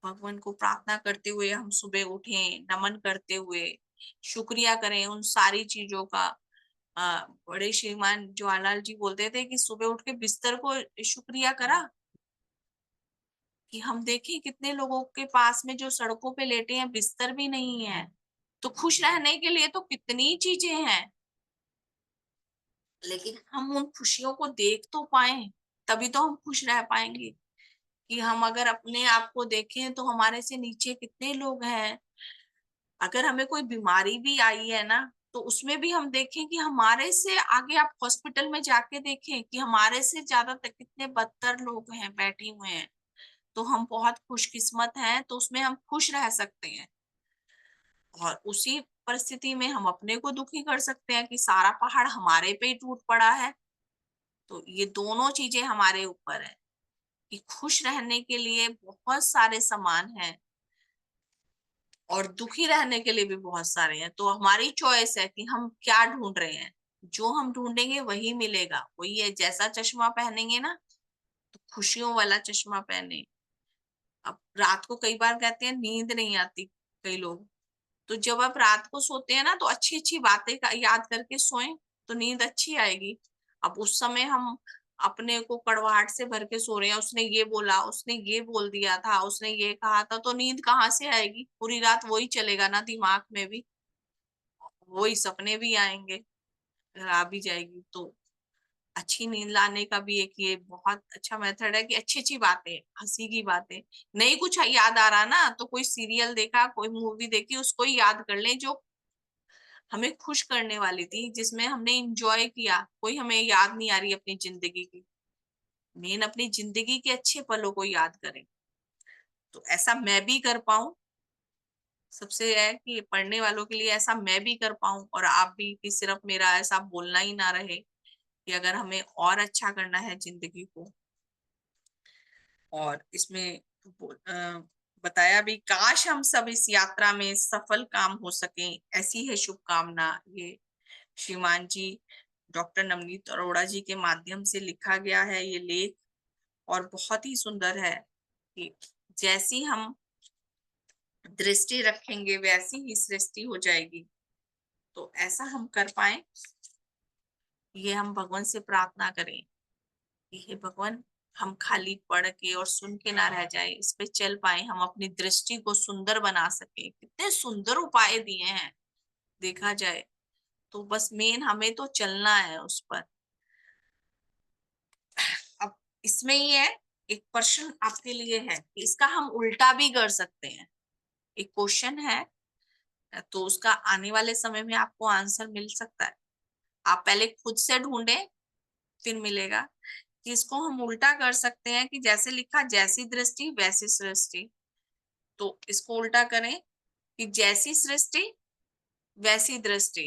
भगवान को प्रार्थना करते हुए हम सुबह उठें, नमन करते हुए शुक्रिया करें उन सारी चीजों का। बड़े श्रीमान जवाहरलाल जी बोलते थे कि सुबह उठ के बिस्तर को शुक्रिया करा। कि हम देखें कितने लोगों के पास में जो सड़कों पे लेटे हैं, बिस्तर भी नहीं है। तो खुश रहने के लिए तो कितनी चीजें हैं, लेकिन हम उन खुशियों को देख तो पाए, तभी तो हम खुश रह पाएंगे। कि हम अगर अपने आप को देखें तो हमारे से नीचे कितने लोग हैं। अगर हमें कोई बीमारी भी आई है ना, तो उसमें भी हम देखें कि हमारे से आगे, आप हॉस्पिटल में जाके देखें कि हमारे से ज्यादा कितने बदतर लोग हैं बैठे हुए हैं। तो हम बहुत खुशकिस्मत हैं, तो उसमें हम खुश रह सकते हैं। और उसी परिस्थिति में हम अपने को दुखी कर सकते हैं कि सारा पहाड़ हमारे पे ही टूट पड़ा है। तो ये दोनों चीजें हमारे ऊपर है कि खुश रहने के लिए बहुत सारे सामान हैं और दुखी रहने के लिए भी बहुत सारे हैं। तो हमारी चॉइस है कि हम क्या ढूंढ रहे हैं। जो हम ढूंढेंगे वही मिलेगा। वही है, जैसा चश्मा पहनेंगे ना, तो खुशियों वाला चश्मा पहने। अब रात को कई बार कहते हैं नींद नहीं आती कई लोग, तो जब आप रात को सोते हैं ना, तो अच्छी अच्छी बातें का याद करके सोएं, तो नींद अच्छी आएगी। अब उस समय हम अपने को कड़वाहट से भर के सो रहे हैं, उसने ये बोला, उसने ये बोल दिया था, उसने ये कहा था, तो नींद कहाँ से आएगी? पूरी रात वही चलेगा ना दिमाग में भी, वही सपने भी आएंगे। अगर आ भी जाएगी तो अच्छी नींद लाने का भी एक ये बहुत अच्छा मेथड है कि अच्छी अच्छी बातें, हंसी की बातें। नहीं कुछ याद आ रहा ना, तो कोई सीरियल देखा, कोई मूवी देखी, उसको ही याद कर लें जो हमें खुश करने वाली थी, जिसमें हमने इंजॉय किया। कोई हमें याद नहीं आ रही अपनी जिंदगी की, मेन अपनी जिंदगी के अच्छे पलों को याद करें। तो ऐसा मैं भी कर पाऊं, सबसे है कि पढ़ने वालों के लिए ऐसा मैं भी कर पाऊं और आप भी, कि सिर्फ मेरा ऐसा बोलना ही ना रहे। कि अगर हमें और अच्छा करना है जिंदगी को, और इसमें बताया भी, काश हम सब इस यात्रा में सफल काम हो सके, ऐसी है शुभकामना। ये श्रीमान जी डॉक्टर नवनीत अरोड़ा जी के माध्यम से लिखा गया है ये लेख, और बहुत ही सुंदर है कि जैसी हम दृष्टि रखेंगे वैसी ही सृष्टि हो जाएगी। तो ऐसा हम कर पाए, ये हम भगवान से प्रार्थना करें कि हे भगवान, हम खाली पढ़ के और सुन के ना रह जाए, इस पे चल पाए, हम अपनी दृष्टि को सुंदर बना सके। कितने सुंदर उपाय दिए हैं देखा जाए तो, बस मेन हमें तो चलना है उस पर। अब इसमें ही है, एक प्रश्न आपके लिए है कि इसका हम उल्टा भी कर सकते हैं। एक क्वेश्चन है, तो उसका आने वाले समय में आपको आंसर मिल सकता है। आप पहले खुद से ढूंढे, फिर मिलेगा। कि इसको हम उल्टा कर सकते हैं कि जैसे लिखा, जैसी दृष्टि वैसी सृष्टि। तो इसको उल्टा करें कि जैसी सृष्टि वैसी दृष्टि।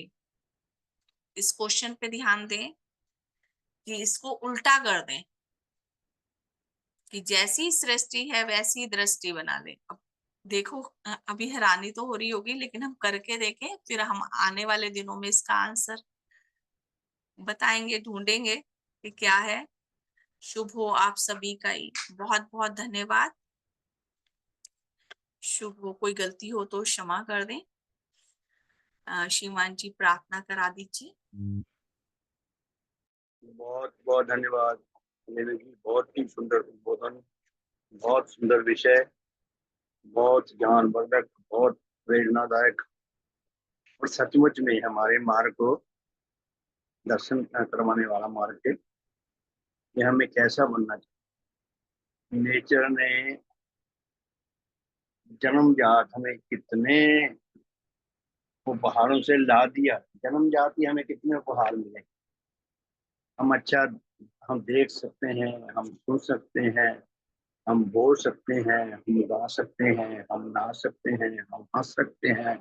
इस क्वेश्चन पे ध्यान दें कि इसको उल्टा कर दें कि जैसी सृष्टि है वैसी दृष्टि बना दें। अब देखो, अभी हैरानी तो हो रही होगी, लेकिन हम करके देखें, फिर हम आने वाले दिनों में इसका आंसर बताएंगे, ढूंढेंगे कि क्या है। शुभ हो आप सभी का ही। बहुत बहुत धन्यवाद। शुभ हो, कोई गलती हो तो क्षमा कर दें। श्रीमान जी प्रार्थना करा दीजिए। बहुत बहुत धन्यवाद नीलू जी, बहुत ही सुंदर उद्बोधन, बहुत सुंदर विषय, बहुत ज्ञानवर्धक, बहुत प्रेरणादायक, और सचमुच में हमारे मार्ग को दर्शन करवाने वाला मार्ग है कि हमें कैसा बनना चाहिए। नेचर ने जन्मजात हमें कितने उपहारों से ला दिया, जन्मजात ही हमें कितने उपहार मिले। हम अच्छा, हम देख सकते हैं, हम सुन सकते हैं, हम बोल सकते हैं, हम गा सकते हैं, हम नाच सकते हैं, हम हंस सकते हैं।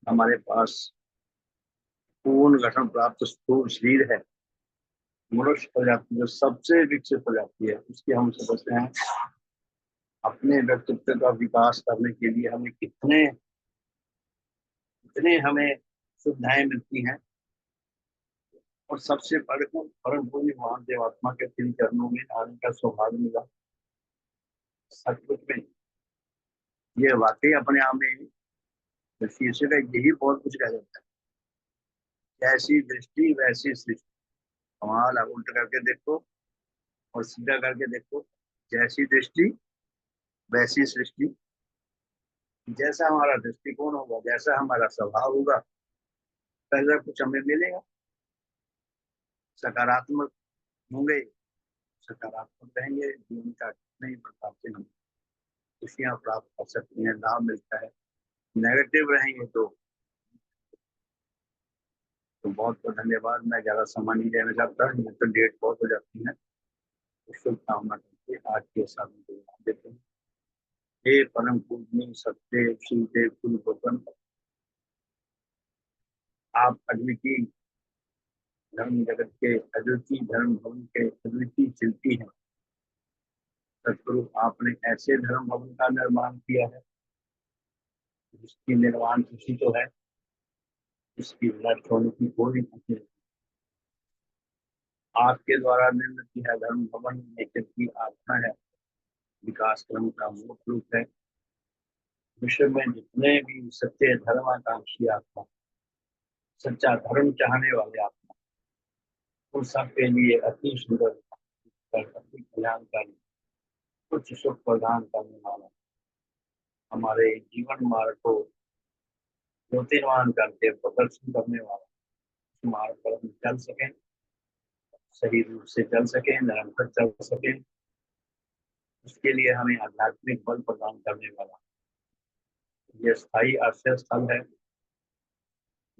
हमारे पास पूर्ण गठन प्राप्त स्थूल शरीर है। मनुष्य प्रजाति जो सबसे विकसित प्रजाति है, उसकी हम समझते हैं। अपने व्यक्तित्व का विकास करने के लिए हमें कितने कितने हमें सुविधाएं मिलती हैं। और सबसे बड़े को परम पूज्य महान देवात्मा के तीन चरणों में आने का सौभाग्य मिला। सचमुच में ये वाकई अपने आप में शीर्षक का यही बहुत कुछ कह देता है। जैसी दृष्टि वैसी सृष्टि। कमाल है, उल्टा करके देखो और सीधा करके देखो। जैसी दृष्टि वैसी सृष्टि। जैसा हमारा दृष्टिकोण होगा, जैसा हमारा स्वभाव होगा, पहले कुछ हमें मिलेगा। सकारात्मक होंगे, सकारात्मक रहेंगे, जीवन का नई प्रकार से हम खुशियां प्राप्त कर सकते हैं, लाभ मिलता है। नेगेटिव रहेंगे तो बहुत बहुत धन्यवाद। मैं ज्यादा समय नहीं लेना चाहता, ये तो डेट बहुत हो जाती है। तो शुभकामना करके आज के साधन को विराम देते हैं। हे परम पूजनीय सत्य शिवदेव कुल भगवान, आप अद्वितीय धर्म जगत के अद्वितीय धर्म भवन के अद्वितीय शिल्पी हैं। सतगुरु, आपने ऐसे धर्म भवन का निर्माण किया है जिसकी निर्माण खुशी तो है, इसकी व्यर्थ होने की कोई खुशी नहीं। आपके द्वारा निर्मित यह धर्म भवन नेचर की आत्मा है, विकास क्रम का मूल रूप है। विश्व में जितने भी सच्चे धर्माकांक्षी आत्मा, सच्चा धर्म चाहने वाले आत्मा, उन सब के लिए अति सुंदर, अति कल्याणकारी, उच्च सुख प्रदान करने वाला, हमारे जीवन मार्ग को ज्योतिर्मान करके प्रदर्शन करने वाला, उस मार्ग पर हम चल सकें, सही रूप से चल सकें, निरंतर चल सकें। उसके लिए हमें आध्यात्मिक बल प्रदान करने वाला यह स्थायी आश्रय स्थल है।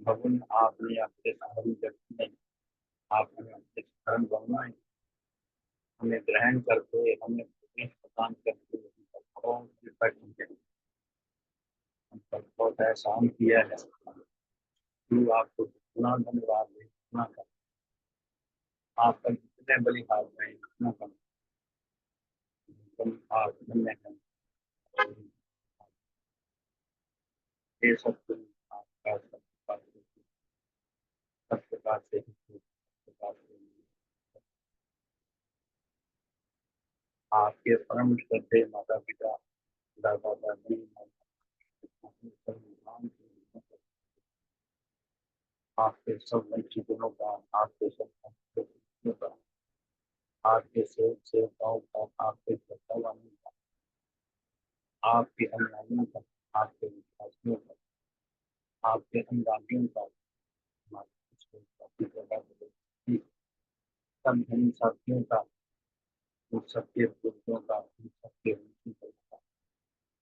भगवान, आपने अपने सारी जगत में आपने अपने धर्म बनाए, हमें ग्रहण करके, हमें प्रदान करके बहुत कृपा की है, हम पर बहुत एहसान किया है। तू आपको जितना धन्यवाद दे उतना कर। आप पर जितने बलिहार हैं उतना कर। आप धन्य हैं। ये सब कुछ आपका सब प्रकार से आपके परम श्रद्धेय माता पिता, दादा दादी, आपके सब अच्छी गुणों का, आपके सब अच्छे का, आपके सेवकाओं का, आपके श्रद्धावानों का, आपके अनुयायियों का, आपके विश्वासियों का, आपके अनुरागियों का, सब धनी साथियों का, उन सबके पुत्रों का, उन सबके रुचियों का,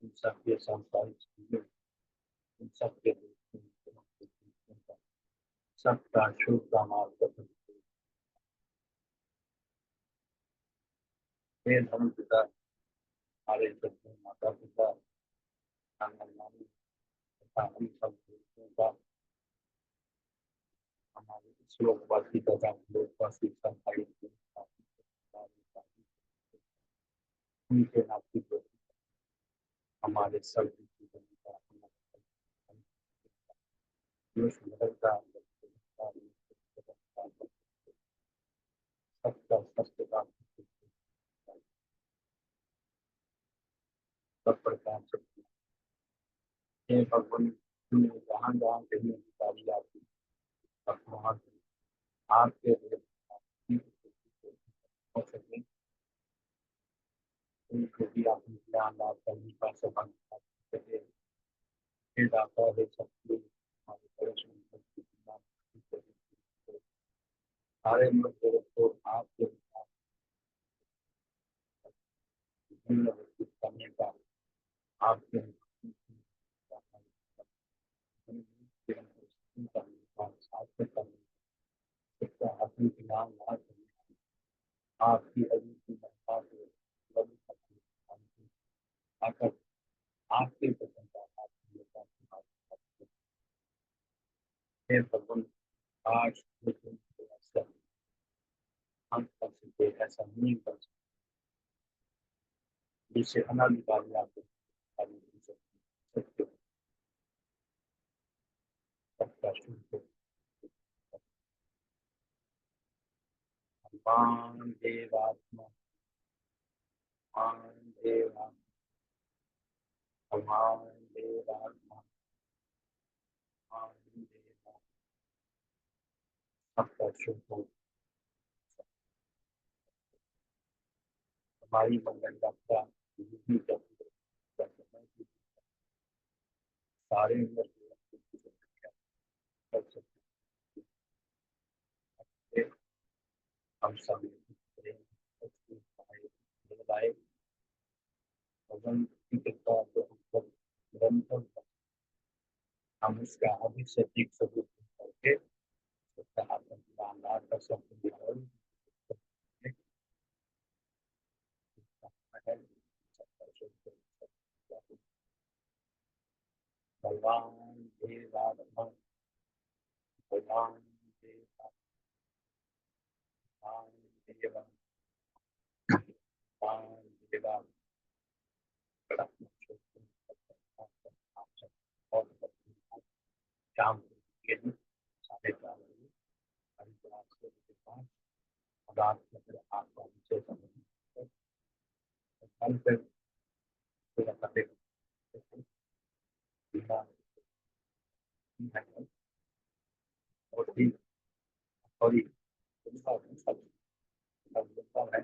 उन सबके सांसारिक चीजों, उन सबके का, सबका शुभ का मार्ग। हे धर्म पिता, हमारे सत्य माता पिता, आंगनबाड़ी तथा हम सब दोस्तों का, हमारे श्लोकवासी तथा लोकवासी संसारिक उनके नाती को हमारे सब जीवन का का सबका सत्य का सब प्रकार से हे भगवान, जहाँ जहाँ कहीं अधिकारी आती वहाँ आपके हो सके उनको भी आप ज्ञान लाभ करने का सफल सके। हे दाता, हे शक्ति, हमारे परेशान सारे मनुष्य को आपके विभिन्न व्यक्ति करने का आपके आपकी अद्वितीय महिमा को आकर आपकी प्रशंसा आपकी प्रशंसा। हे भगवान, आज ऐसा हम कर सकते, ऐसा नहीं कर सकते जिससे अनाधिकारी आपको सत्य सबका शुद्ध मान देवात्मा मान देवा मान देवात्मा मान देवा सबका शुद्ध हो। हमारी मंगल यात्रा युगी तक सारे अंदर कर सकते हम सब लाए भगवान की कृपा को हम सब निरंतर हम उसका अधिक से अधिक सबूत करके उसका आत्मदान कर सकते हैं और भगवान देवात्मा भगवान देवा देवा शाम के दिन 4:30 रात में फिर आपका विषय समझ कल फिर पूरा करने और भी सॉरी सब है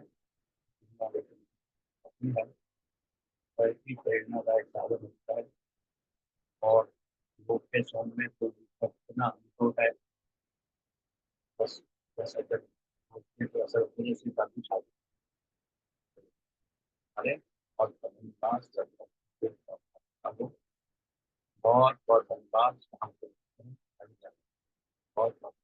अपनी है की प्रेरणादायक साधन होता है और लोग के सोन में तो इतना अनुभव है बस जैसा जब तो असर होने से बाकी छात्र अरे और धन्यवाद करता हूँ बहुत बहुत धन्यवाद बहुत बहुत